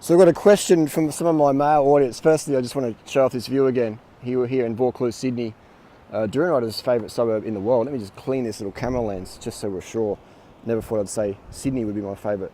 So I've got a question from some of my male audience. Firstly, I just want to show off this view again. Here we're here in Vaucluse, Sydney. Durianrider's favourite suburb in the world. Let me just clean this little camera lens just so we're sure. Never thought I'd say Sydney would be my favourite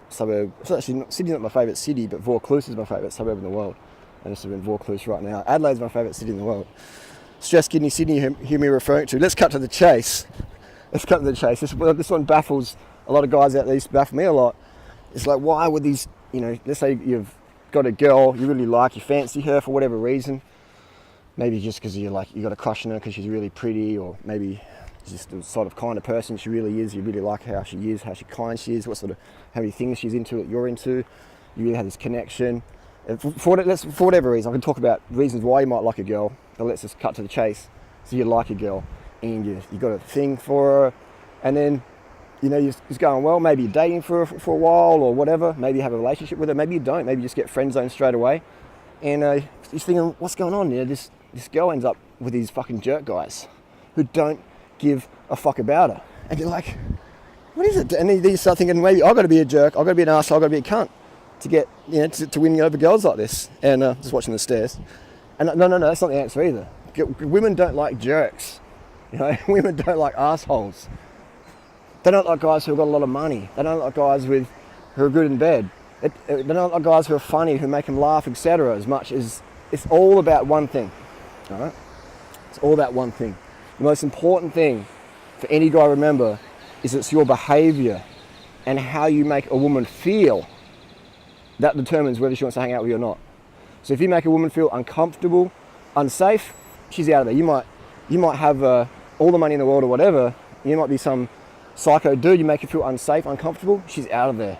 suburb. It's actually not, Sydney's not my favourite city, but Vaucluse is my favourite suburb in the world. And this is in Vaucluse right now. Adelaide's my favourite city in the world. Stress kidney Sydney, you hear me referring to. Let's cut to the chase. This one baffles a lot of guys out there. Used to baffle me a lot. It's like, why would these, let's say you've got a girl you really like, you fancy her for whatever reason. Maybe just because you got a crush on her because she's really pretty, or maybe just the sort of kind of person she really is. You really like how she is, how kind she is, how many things she's into that you're into. You really have this connection. For whatever reason, I can talk about reasons why you might like a girl, but let's just cut to the chase. So you like a girl, and you got a thing for her, and then it's going well. Maybe you're dating for a while or whatever. Maybe you have a relationship with her. Maybe you don't. Maybe you just get friend zoned straight away, and you're thinking, what's going on? This girl ends up with these fucking jerk guys who don't give a fuck about her, and you're like, what is it? And then you start thinking, maybe I've got to be a jerk. I've got to be an arsehole. I've got to be a cunt to get to win over girls like this. And just watching the stairs. And no, that's not the answer either. Women don't like jerks. Women don't like assholes. They don't like guys who've got a lot of money. They don't like guys who are good in bed. They don't like guys who are funny, who make them laugh, etc. As much as it's all about one thing. All right? It's all about one thing. The most important thing for any guy, remember, is it's your behaviour and how you make a woman feel. That determines whether she wants to hang out with you or not. So if you make a woman feel uncomfortable, unsafe, she's out of there. You might have all the money in the world or whatever. You might be some psycho dude. You make her feel unsafe, uncomfortable, she's out of there.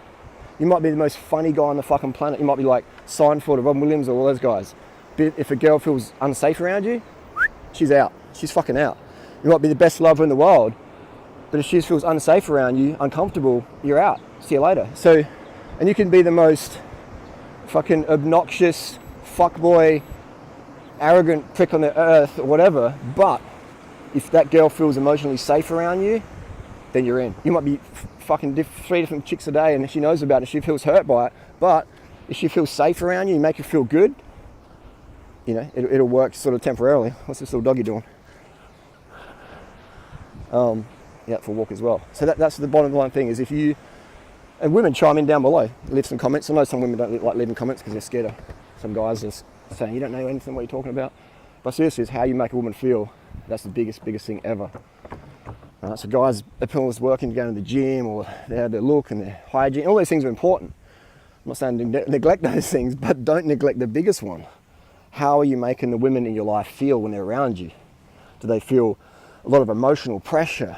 You might be the most funny guy on the fucking planet. You might be like Seinfeld or Robin Williams or all those guys. But if a girl feels unsafe around you, she's out. She's fucking out. You might be the best lover in the world, but if she feels unsafe around you, uncomfortable, you're out. See you later. And you can be the most fucking obnoxious, fuckboy, arrogant prick on the earth or whatever, but if that girl feels emotionally safe around you, then you're in. You might be fucking 3 different chicks a day, and if she knows about it, she feels hurt by it, but if she feels safe around you, you make her feel good, it'll work sort of temporarily. What's this little doggy doing? Yeah, for a walk as well. So that's the bottom line thing, is if you, and women chime in down below, leave some comments. I know some women don't like leaving comments because they're scared of some guys just saying, you don't know anything what you're talking about. But seriously, it's how you make a woman feel. That's the biggest thing ever. So guys, they're working, going to the gym, or they have their look and their hygiene. All those things are important. I'm not saying neglect those things, but don't neglect the biggest one. How are you making the women in your life feel when they're around you? Do they feel a lot of emotional pressure,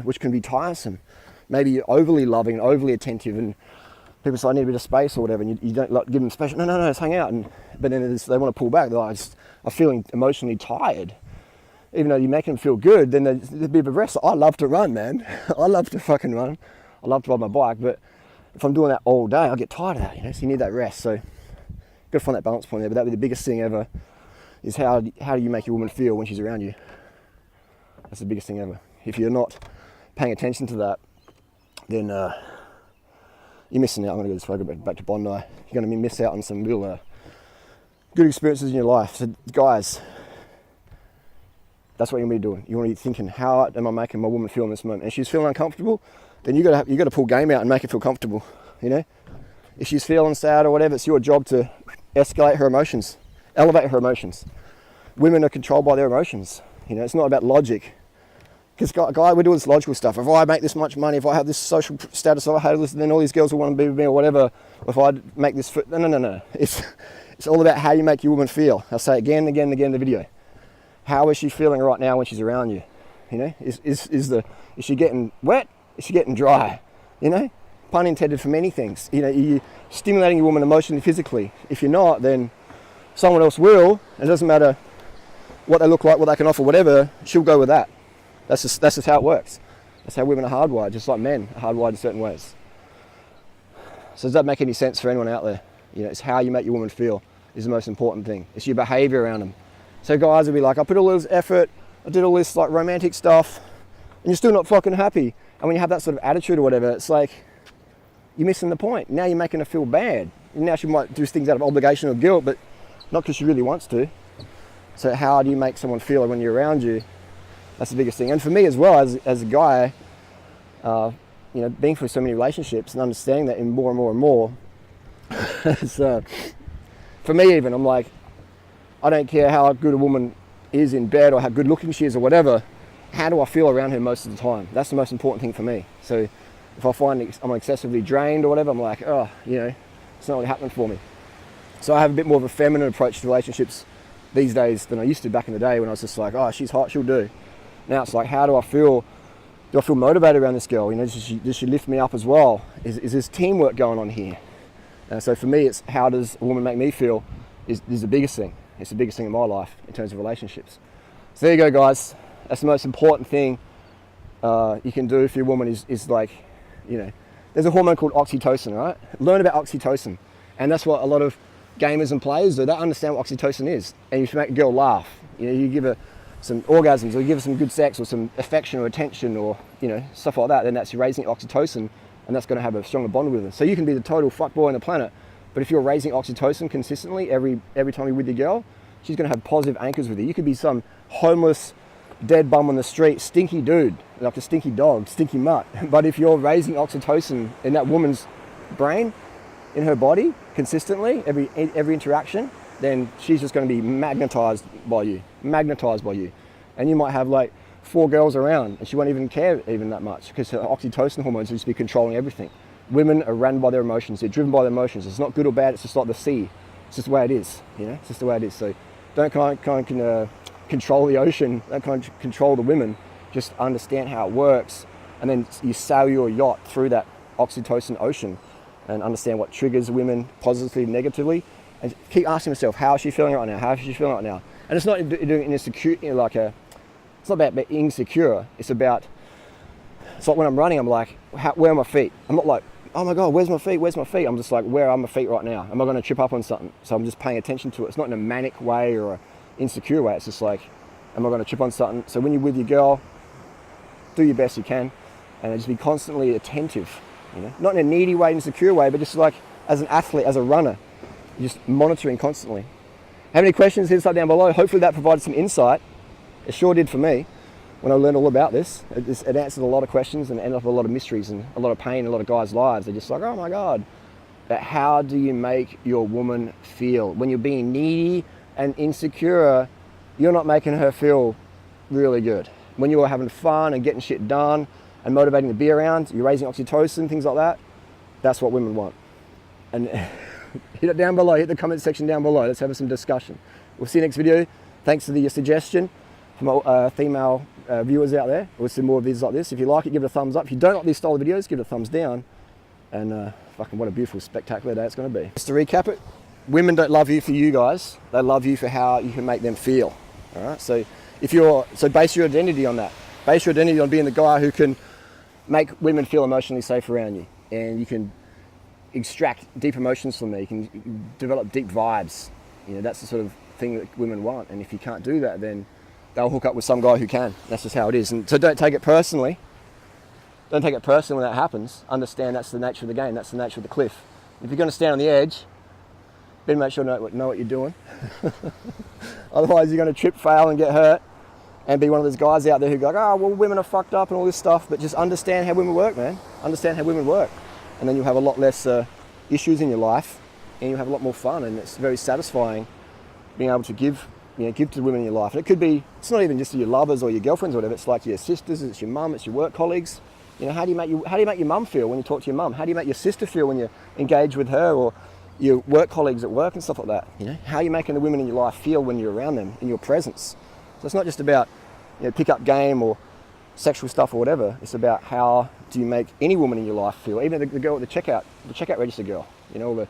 which can be tiresome? Maybe you're overly loving, overly attentive, and people say, I need a bit of space or whatever, and you don't give them space. No, let's hang out. But then they want to pull back. They're like, I'm feeling emotionally tired. Even though you make them feel good, then there's a bit of a rest. I love to run, man. I love to fucking run. I love to ride my bike, but if I'm doing that all day, I get tired of that, so you need that rest. So you've got to find that balance point there. But that would be the biggest thing ever, is how do you make your woman feel when she's around you? That's the biggest thing ever. If you're not paying attention to that, then you're missing out. I'm going to go this way, go back to Bondi. You're going to miss out on some real good experiences in your life. So guys, that's what you're going to be doing. You want to be thinking, how am I making my woman feel in this moment? And if she's feeling uncomfortable, then you got to pull game out and make her feel comfortable. If she's feeling sad or whatever, it's your job to escalate her emotions, elevate her emotions. Women are controlled by their emotions. It's not about logic. Because guy, we do this logical stuff. If I make this much money, if I have this social status, if I have this, then all these girls will want to be with me or whatever. If I make this, no. It's all about how you make your woman feel. I'll say it again and again in the video. How is she feeling right now when she's around you? Is she getting wet? Is she getting dry? Pun intended for many things. You're stimulating your woman emotionally, physically. If you're not, then someone else will. It doesn't matter what they look like, what they can offer, whatever. She'll go with that. That's just how it works. That's how women are hardwired, just like men are hardwired in certain ways. So does that make any sense for anyone out there? It's how you make your woman feel is the most important thing. It's your behaviour around them. So guys will be like, I put all this effort, I did all this like romantic stuff, and you're still not fucking happy. And when you have that sort of attitude or whatever, it's like, you're missing the point. Now you're making her feel bad. Now she might do things out of obligation or guilt, but not because she really wants to. So how do you make someone feel when you're around you? That's the biggest thing. And for me as well, as a guy, being through so many relationships and understanding that in more and more and more, for me even, I'm like, I don't care how good a woman is in bed or how good looking she is or whatever, how do I feel around her most of the time? That's the most important thing for me. So if I find I'm excessively drained or whatever, I'm like, it's not really happening for me. So I have a bit more of a feminine approach to relationships these days than I used to back in the day when I was just like, oh, she's hot, she'll do. Now it's like, how do I feel? Do I feel motivated around this girl? Does she lift me up as well? Is this teamwork going on here? So for me, it's how does a woman make me feel is the biggest thing. It's the biggest thing in my life in terms of relationships. So there you go, guys. That's the most important thing you can do for your woman is like, there's a hormone called oxytocin, right? Learn about oxytocin. And that's what a lot of gamers and players do. They understand what oxytocin is. And you should make a girl laugh. You give her some orgasms, or you give her some good sex, or some affection or attention, or stuff like that. Then that's raising oxytocin, and that's going to have a stronger bond with her. So you can be the total fuckboy on the planet, but if you're raising oxytocin consistently every time you're with your girl, she's going to have positive anchors with you. You could be some homeless, dead bum on the street, stinky dude, like a stinky dog, stinky mutt. But if you're raising oxytocin in that woman's brain, in her body, consistently, every interaction, then she's just going to be magnetized by you. And you might have like 4 girls around and she won't even care even that much because her oxytocin hormones will just be controlling everything. Women are run by their emotions. They're driven by their emotions. It's not good or bad. It's just like the sea. It's just the way it is. It's just the way it is. So don't control the ocean. Don't control the women. Just understand how it works. And then you sail your yacht through that oxytocin ocean and understand what triggers women positively, negatively. And keep asking yourself, how is she feeling right now? How is she feeling right now? And it's not doing it in a secure, it's not about being insecure. It's like when I'm running, I'm like, where are my feet? I'm not like, oh my God, where's my feet? Where's my feet? I'm just like, where are my feet right now? Am I going to trip up on something? So I'm just paying attention to it. It's not in a manic way or an insecure way. It's just like, am I going to trip on something? So when you're with your girl, do your best you can and just be constantly attentive. Not in a needy way, insecure way, but just like as an athlete, as a runner, just monitoring constantly. Have any questions? Hit us up down below. Hopefully that provided some insight. It sure did for me when I learned all about this. It answered a lot of questions and ended up with a lot of mysteries and a lot of pain in a lot of guys' lives. They're just like, oh my God. But how do you make your woman feel? When you're being needy and insecure, you're not making her feel really good. When you're having fun and getting shit done and motivating to be around, you're raising oxytocin, things like that, that's what women want. And hit it down below, hit the comment section down below. Let's have some discussion. We'll see you next video. Thanks for your suggestion from our female viewers out there. We'll see more of videos like this. If you like it, give it a thumbs up. If you don't like these style of videos, give it a thumbs down. And fucking what a beautiful, spectacular day it's going to be. Just to recap it, women don't love you for you guys. They love you for how you can make them feel. All right. So base your identity on that. Base your identity on being the guy who can make women feel emotionally safe around you, and you can extract deep emotions from there. You can develop deep vibes. That's the sort of thing that women want. And if you can't do that, then they'll hook up with some guy who can. That's just how it is. And so don't take it personally. Don't take it personally when that happens. Understand that's the nature of the game. That's the nature of the cliff. If you're going to stand on the edge, better make sure you know what you're doing. Otherwise, you're going to trip, fail, and get hurt, and be one of those guys out there who go, oh, well, women are fucked up and all this stuff. But just understand how women work, man. Understand how women work. And then you'll have a lot less issues in your life, and you'll have a lot more fun. And it's very satisfying being able to give to the women in your life. And it could be, it's not even just to your lovers or your girlfriends or whatever. It's like your sisters, it's your mum, it's your work colleagues. How do you make your mum feel when you talk to your mum? How do you make your sister feel when you engage with her, or your work colleagues at work and stuff like that? How are you making the women in your life feel when you're around them, in your presence? So it's not just about pick-up game or sexual stuff or whatever. It's about how do you make any woman in your life feel, even the girl at the checkout register girl, or the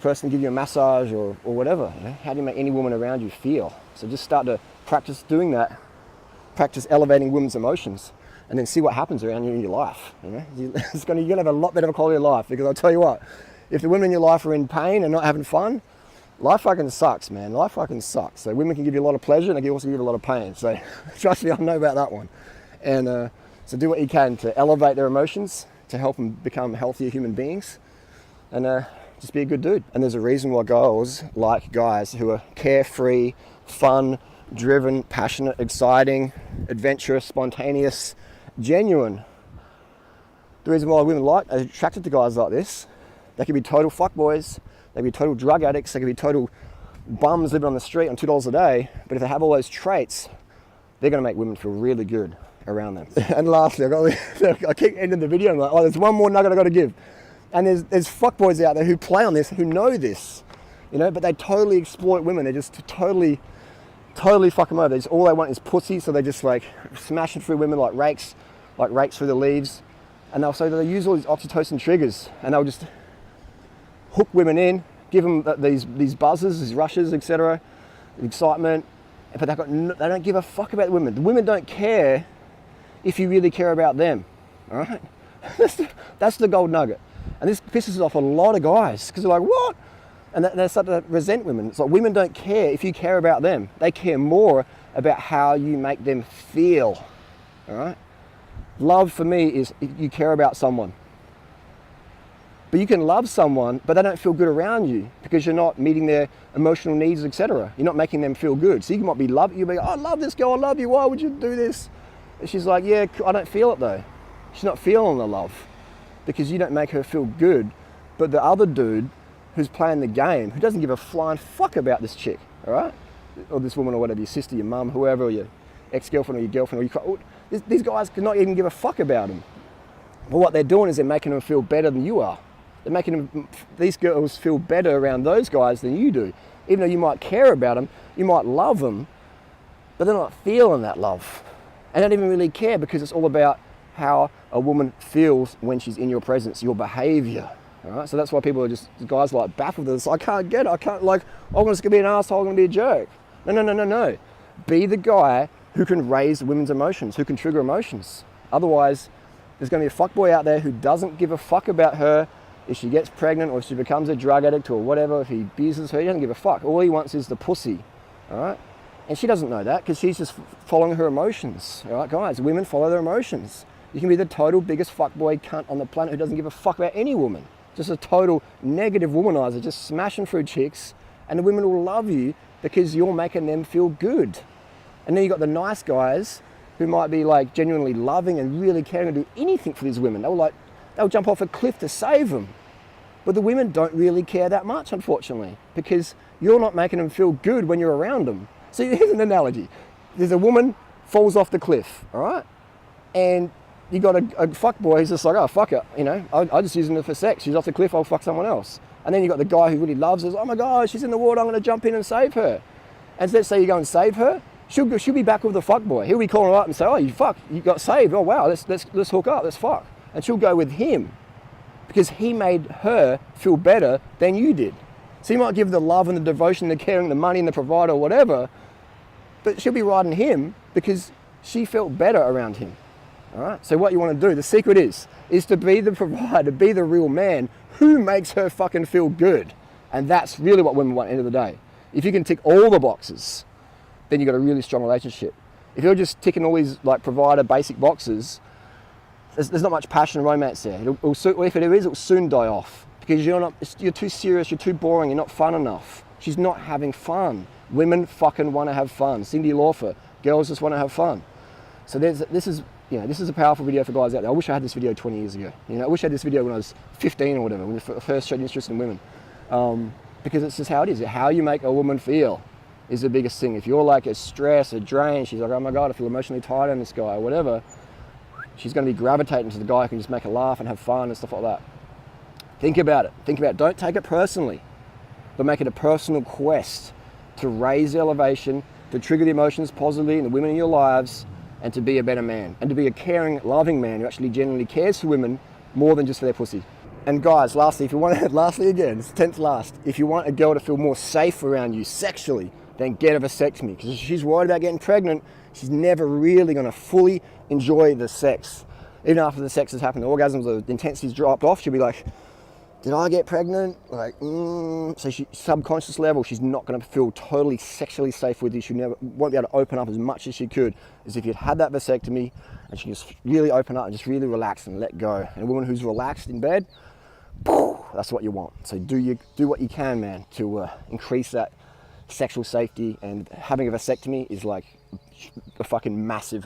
person give you a massage or whatever. How do you make any woman around you feel? So just start to practice doing that. Practice elevating women's emotions, and then see what happens around you in your life. You're going to have a lot better of a quality of life, because I'll tell you what, if the women in your life are in pain and not having fun, life fucking sucks, man. Life fucking sucks. So women can give you a lot of pleasure, and they can also give you a lot of pain. So trust me, I know about that one. And so do what you can to elevate their emotions, to help them become healthier human beings and just be a good dude. And there's a reason why girls like guys who are carefree, fun, driven, passionate, exciting, adventurous, spontaneous, genuine. The reason why women are attracted to guys like this, they can be total fuckboys, they can be total drug addicts, they can be total bums living on the street on $2 a day, but if they have all those traits, they're going to make women feel really good around them. And lastly, I keep ending the video, I'm like, oh, there's one more nugget I got to give. And there's fuckboys out there who play on this, who know this, but they totally exploit women. They're just totally fuck them over. All they want is pussy, so they just like smashing through women like rakes through the leaves. And they use all these oxytocin triggers, and they'll just hook women in, give them these buzzes, these rushes, etc., excitement, but they don't give a fuck about the women. The women don't care if you really care about them, all right? That's the gold nugget. And this pisses off a lot of guys, because they're like, what? And they start to resent women. It's like, women don't care if you care about them. They care more about how you make them feel, all right? Love for me is if you care about someone. But you can love someone, but they don't feel good around you because you're not meeting their emotional needs, etc. You're not making them feel good. So you might be you'll be, oh, I love this girl, I love you, why would you do this? And she's like, yeah, I don't feel it though. She's not feeling the love because you don't make her feel good. But the other dude who's playing the game, who doesn't give a flying fuck about this chick, all right? Or this woman or whatever, your sister, your mum, whoever, or your ex-girlfriend or your girlfriend, these guys cannot even give a fuck about them. But what they're doing is they're making them feel better than you are. They're making these girls feel better around those guys than you do. Even though you might care about them, you might love them, but they're not feeling that love. And they don't even really care because it's all about how a woman feels when she's in your presence, your behavior. All right? So that's why people are just, guys like baffled. It's like, I can't get it. I'm just gonna be an asshole, I'm gonna be a jerk. No. Be the guy who can raise women's emotions, who can trigger emotions. Otherwise, there's gonna be a fuckboy out there who doesn't give a fuck about her if she gets pregnant or if she becomes a drug addict or whatever, if he abuses her, he doesn't give a fuck. All he wants is the pussy, all right? And she doesn't know that because she's just following her emotions, all right, guys? Women follow their emotions. You can be the total biggest fuckboy cunt on the planet who doesn't give a fuck about any woman. Just a total negative womanizer, just smashing through chicks, and the women will love you because you're making them feel good. And then you got the nice guys who might be like genuinely loving and really caring and do anything for these women. They'll jump off a cliff to save them. But the women don't really care that much, unfortunately, because you're not making them feel good when you're around them. So here's an analogy. There's a woman falls off the cliff, all right? And you got a fuckboy who's just like, oh, fuck it, I'm just using her for sex. She's off the cliff, I'll fuck someone else. And then you got the guy who really loves her, oh my God, she's in the water, I'm gonna jump in and save her. And let's say you go and save her, she'll be back with the fuckboy. He'll be calling her up and say, oh, you got saved, oh wow, let's hook up, let's fuck. And she'll go with him because he made her feel better than you did. So you might give the love and the devotion, the caring, the money and the provider or whatever, but she'll be riding him because she felt better around him. All right. So what you want to do, the secret is to be the provider, be the real man who makes her fucking feel good. And that's really what women want at the end of the day. If you can tick all the boxes, then you've got a really strong relationship. If you're just ticking all these like provider basic boxes, there's not much passion and romance there. If it is, it'll soon die off because you're too serious, you're too boring, you're not fun enough. She's not having fun. Women fucking want to have fun. Cyndi Lauper, girls just want to have fun. So this is a powerful video for guys out there. I wish I had this video 20 years ago. I wish I had this video when I was 15 or whatever, when I first showed interest in women. Because it's just how it is. How you make a woman feel is the biggest thing. If you're like a stress, a drain, she's like, oh my God, I feel emotionally tired on this guy or whatever, she's going to be gravitating to the guy who can just make her laugh and have fun and stuff like that. Think about it. Don't take it personally, but make it a personal quest to raise the elevation, to trigger the emotions positively in the women in your lives, and to be a better man, and to be a caring, loving man who actually genuinely cares for women more than just for their pussy. And guys, lastly, it's 10th last, if you want a girl to feel more safe around you sexually, then get her vasectomy, because if she's worried about getting pregnant, she's never really going to fully enjoy the sex. Even after the sex has happened, the orgasms, the intensity's dropped off, she'll be like, did I get pregnant? Like, so she, subconscious level, she's not going to feel totally sexually safe with you. She won't be able to open up as much as she could as if you'd had that vasectomy, and she can just really open up and just really relax and let go. And a woman who's relaxed in bed, that's what you want. So do what you can, man, to increase that sexual safety. And having a vasectomy is like a fucking massive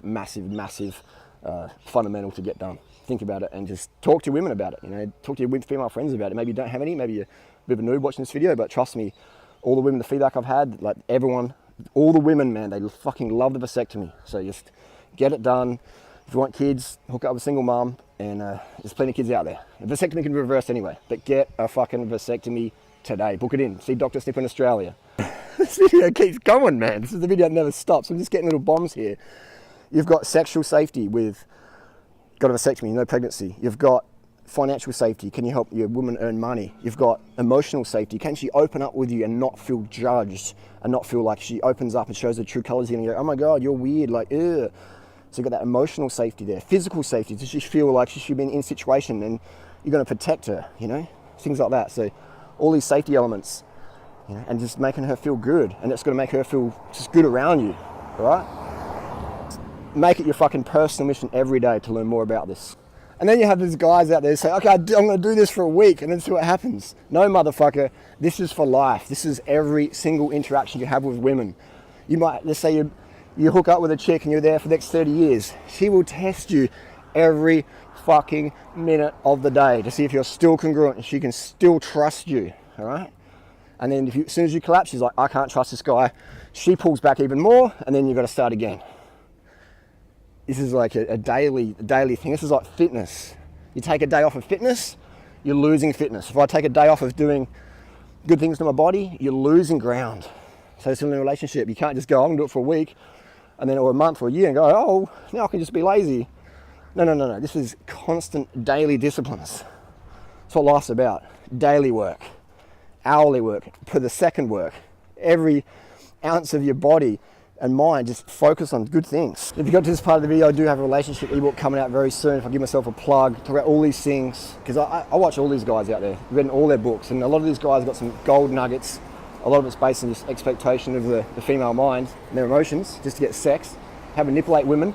fundamental to get done. Think about it and just talk to women about it. You know, talk to your female friends about it. Maybe you don't have any, maybe you're a bit of a noob watching this video, but trust me, all the women, the feedback I've had, like everyone, all the women, man, they fucking love the vasectomy. So just get it done. If you want kids, hook up with a single mom, and there's plenty of kids out there. A vasectomy can be reversed anyway, but get a fucking vasectomy today. Book it in. See Dr. Snip in Australia. This video keeps going, man. This is the video that never stops. I'm just getting little bombs here. You've got sexual safety with got a vasectomy, no pregnancy. You've got financial safety. Can you help your woman earn money? You've got emotional safety. Can she open up with you and not feel judged and not feel like she opens up and shows her true colors and you go, oh my God, you're weird, like, ugh. So you've got that emotional safety there. Physical safety, does she feel like she should be in a situation and you're going to protect her, you know? Things like that. So all these safety elements, you know, and just making her feel good, and it's going to make her feel just good around you, all right? Make it your fucking personal mission every day to learn more about this. And then you have these guys out there who say, okay, I'm going to do this for a week and then see what happens. No, motherfucker, this is for life. This is every single interaction you have with women. You might, let's say you hook up with a chick and you're there for the next 30 years. She will test you every fucking minute of the day to see if you're still congruent and she can still trust you, all right? And then as soon as you collapse, she's like, I can't trust this guy. She pulls back even more, and then you've got to start again. This is like a daily thing. This is like fitness. You take a day off of fitness, you're losing fitness. If I take a day off of doing good things to my body, you're losing ground. So it's in a relationship. You can't just go, I'm going to do it for a week, and then or a month or a year and go, oh, now I can just be lazy. No. This is constant daily disciplines. That's what life's about. Daily work, hourly work, per the second work. Every ounce of your body and mind, just focus on good things. If you got to this part of the video, I do have a relationship ebook coming out very soon. If I give myself a plug, talk about all these things, because I watch all these guys out there, I've read all their books, and a lot of these guys have got some gold nuggets. A lot of it's based on this expectation of the female mind and their emotions, just to get sex, have manipulate women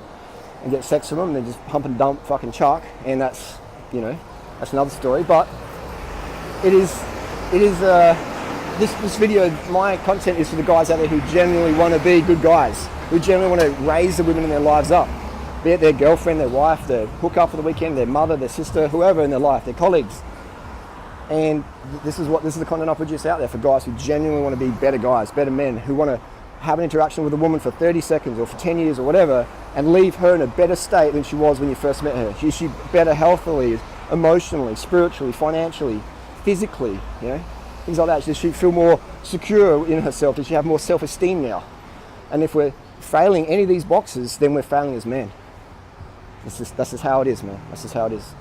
and get sex from them, and then just pump and dump fucking chuck, and that's, you know, that's another story. But this video, my content is for the guys out there who genuinely want to be good guys, who genuinely want to raise the women in their lives up, be it their girlfriend, their wife, their hookup for the weekend, their mother, their sister, whoever in their life, their colleagues. And this is the content I produce out there for guys who genuinely want to be better guys, better men, who want to have an interaction with a woman for 30 seconds or for 10 years or whatever, and leave her in a better state than she was when you first met her. She better healthily, emotionally, spiritually, financially, physically, you know? Things like that. Does she feel more secure in herself? Does she have more self-esteem now? And if we're failing any of these boxes, then we're failing as men. That's just how it is, man. That's just how it is.